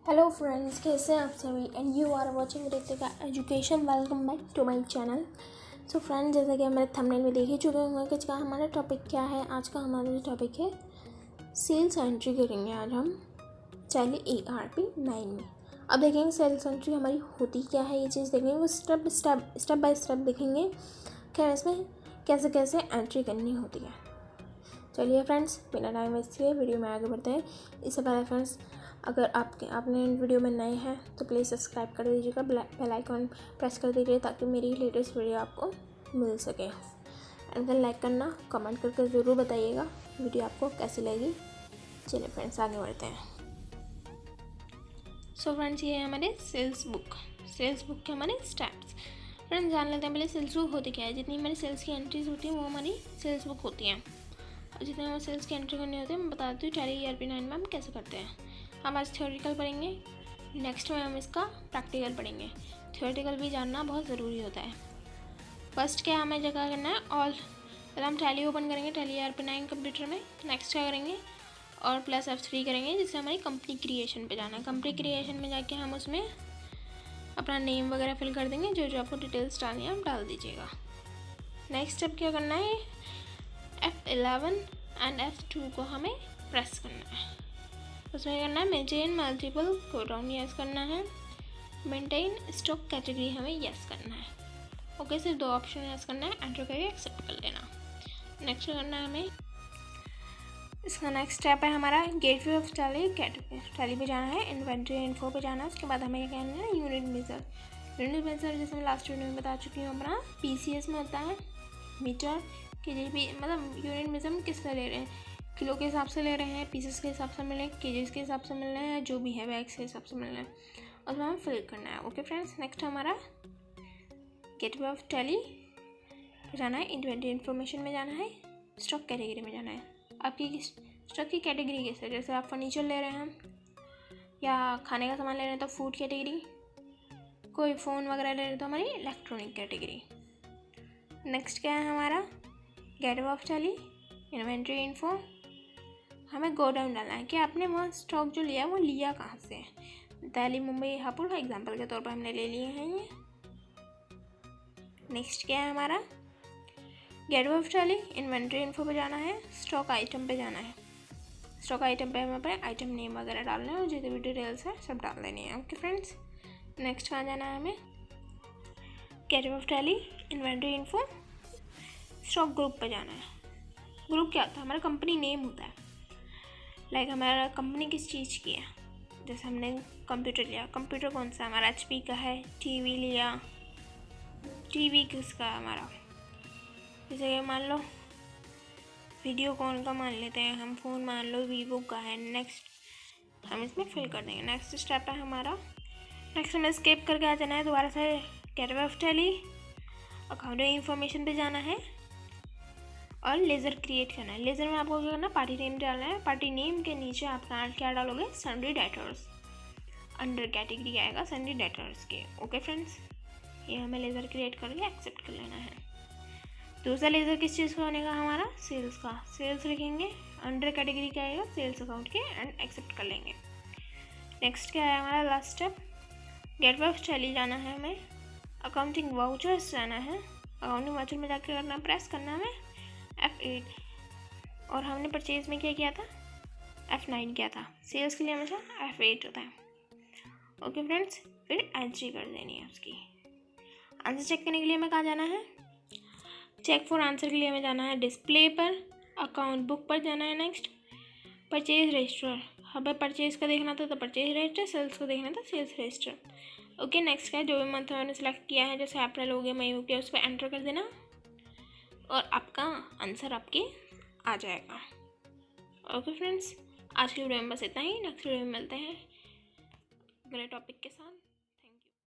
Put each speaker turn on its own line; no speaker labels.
Hello friends, कैसे हैं आप सभी and you are watching Ritika education. Welcome back to my channel. So friends, जैसा कि हमारे थंबनेल में देख ही चुके होंगे कि आज का हमारा टॉपिक क्या है। आज का हमारा जो टॉपिक है सेल्स एंट्री करेंगे आज हम टैली ERP 9 में। अब देखेंगे सेल्स एंट्री हमारी होती क्या है, ये चीज़ देखेंगे, वो स्टेप बाय स्टेप देखेंगे क्या इसमें कैसे कैसे एंट्री करनी होती है। चलिए फ्रेंड्स, बिना टाइम वेस्ट किए वीडियो में आगे बढ़ते हैं। इससे पहले फ्रेंड्स, अगर आपने वीडियो में नए हैं तो प्लीज़ सब्सक्राइब कर दीजिएगा, बेल आइकॉन प्रेस कर दीजिए ताकि मेरी लेटेस्ट वीडियो आपको मिल सके। एंड देन लाइक करना, कमेंट करके ज़रूर बताइएगा वीडियो आपको कैसी लगी। चलिए फ्रेंड्स, आगे बढ़ते हैं। सो फ्रेंड्स, ये है हमारे सेल्स बुक के हमारे स्टेप्स। फ्रेंड्स, जान लेते हैं पहले सेल्स बुक होती क्या है। जितनी हमारी सेल्स की एंट्रीज होती हैं वो हमारी सेल्स बुक होती हैं। और जितने हमें सेल्स की एंट्री करनी होती है मैं बता देती हूँ टैली ERP 9 में हम कैसे करते हैं। हम आज थ्योरेटिकल पढ़ेंगे, नेक्स्ट में हम इसका प्रैक्टिकल पढ़ेंगे। थ्योरेटिकल भी जानना बहुत ज़रूरी होता है। फर्स्ट क्या हमें जगह करना है, ऑल पहले हम टैली ओपन करेंगे टैली ERP 9 कंप्यूटर में। नेक्स्ट क्या करेंगे, और प्लस F3 करेंगे, जिससे हमारी कंपनी क्रिएशन पे जाना है। कंपनी क्रिएशन में जाके हम उसमें अपना नेम वगैरह फिल कर देंगे, जो जो आपको डिटेल्स डालनी है आप डाल दीजिएगा। नेक्स्ट स्टेप क्या करना है, F11 एंड F2 को हमें प्रेस करना है। उसमें करना है मेंटेन मल्टीपल गोडाउन, यस करना है। मेंटेन स्टॉक कैटेगरी हमें यस करना है। ओके, सिर्फ 2 ऑप्शन यस करना है, एंटर करके एक्सेप्ट कर लेना। नेक्स्ट करना है हमें, इसका नेक्स्ट स्टेप है हमारा गेटवे ऑफ टैली पे जाना है, इन्वेंट्री इन्फो पे जाना है। उसके बाद हमें क्या करना है, यूनिट मेजर जैसे मैं लास्ट वीडियो में बता चुकी हूँ अपना PCS में होता है मीटर KG, मतलब यूनिट मेजर हम किस तरह ले रहे हैं, किलो के हिसाब से ले रहे हैं, पीसेस के हिसाब से मिल रहे हैं, केजीज के हिसाब से मिल रहे हैं, जो भी है बैग्स के हिसाब से मिल रहे हैं, उसमें हमें फिल करना है। ओके फ्रेंड्स, नेक्स्ट हमारा गेटवे ऑफ टैली पे जाना है, इन्वेंट्री इन्फॉर्मेशन में जाना है, स्टॉक कैटेगरी में जाना है। आपकी स्टॉक की कैटेगरी कैसे, जैसे आप फर्नीचर ले रहे हैं या खाने का सामान ले रहे हैं तो फूड कैटेगरी, कोई फ़ोन वगैरह ले रहे हैं तो हमारी इलेक्ट्रॉनिक कैटेगरी। नेक्स्ट क्या है हमारा gateway of tally inventory info, हमें गोडाउन डालना है कि आपने वहाँ स्टॉक जो लिया वो लिया कहाँ से है। दिल्ली, मुंबई, हापुड़ एग्जांपल के तौर पर हमने ले लिए हैं ये। नेक्स्ट क्या है हमारा gateway of tally inventory info पे जाना है, स्टॉक आइटम पे जाना है। स्टॉक आइटम पे हमें अपने आइटम नेम वगैरह डालना है और जितनी भी डिटेल्स है सब डाल देनी है। ओके फ्रेंड्स, नेक्स्ट कहाँ जाना है हमें, gateway of tally inventory info stock group पे जाना है। ग्रुप क्या होता है, हमारा कंपनी नेम होता है। लाइक हमारा कंपनी किस चीज़ की है, जैसे हमने कंप्यूटर लिया, कंप्यूटर कौन सा हमारा HP का है। टीवी लिया, टीवी किसका है हमारा, जैसे कि मान लो वीडियोकॉन का मान लेते हैं हम, फ़ोन मान लो वीवो का है। नेक्स्ट हम इसमें फिल कर देंगे। नेक्स्ट स्टेप है हमारा, नेक्स्ट हमें स्किप करके आ जाना है दोबारा से gateway of tally accounting information पे जाना है और लेज़र क्रिएट करना है। लेज़र में आपको क्या करना है, पार्टी नेम डालना है। पार्टी नेम के नीचे आप क्या डालोगे, सन्ड्री डेटर्स, अंडर कैटेगरी आएगा सन्ड्री डेटर्स के। ओके फ्रेंड्स, ये हमें लेज़र क्रिएट करके एक्सेप्ट कर लेना है। दूसरा लेज़र किस चीज़ का बनेगा, हमारा सेल्स का। सेल्स लिखेंगे, अंडर कैटेगरी क्या आएगा, सेल्स अकाउंट के, एंड एक्सेप्ट कर लेंगे। नेक्स्ट क्या है हमारा last step, gateway of tally जाना है हमें, अकाउंटिंग वाउचर्स जाना है। अकाउंटिंग वाउचर में जाकर करना, प्रेस करना है हमें F8, और हमने परचेज में क्या किया था, F9 किया था। सेल्स के लिए हमेशा F8 होता है। ओके फ्रेंड्स, फिर एंट्री कर देनी है उसकी। आंसर चेक करने के लिए हमें कहाँ जाना है, चेक फॉर आंसर के लिए हमें जाना है डिस्प्ले पर, अकाउंट बुक पर जाना है। नेक्स्ट परचेज रजिस्टर, हमें परचेज का देखना था तो परचेज रजिस्टर, सेल्स को देखना था सेल्स रजिस्टर। ओके, नेक्स्ट का जो भी मंथ मैंने सेलेक्ट किया है, जैसे अप्रैल हो गया, मई हो गया, उस पर एंटर कर देना और आपका आंसर आपके आ जाएगा। ओके फ्रेंड्स, आज की वीडियो में बस इतना ही। नेक्स्ट वीडियो में मिलते हैं अगले टॉपिक के साथ।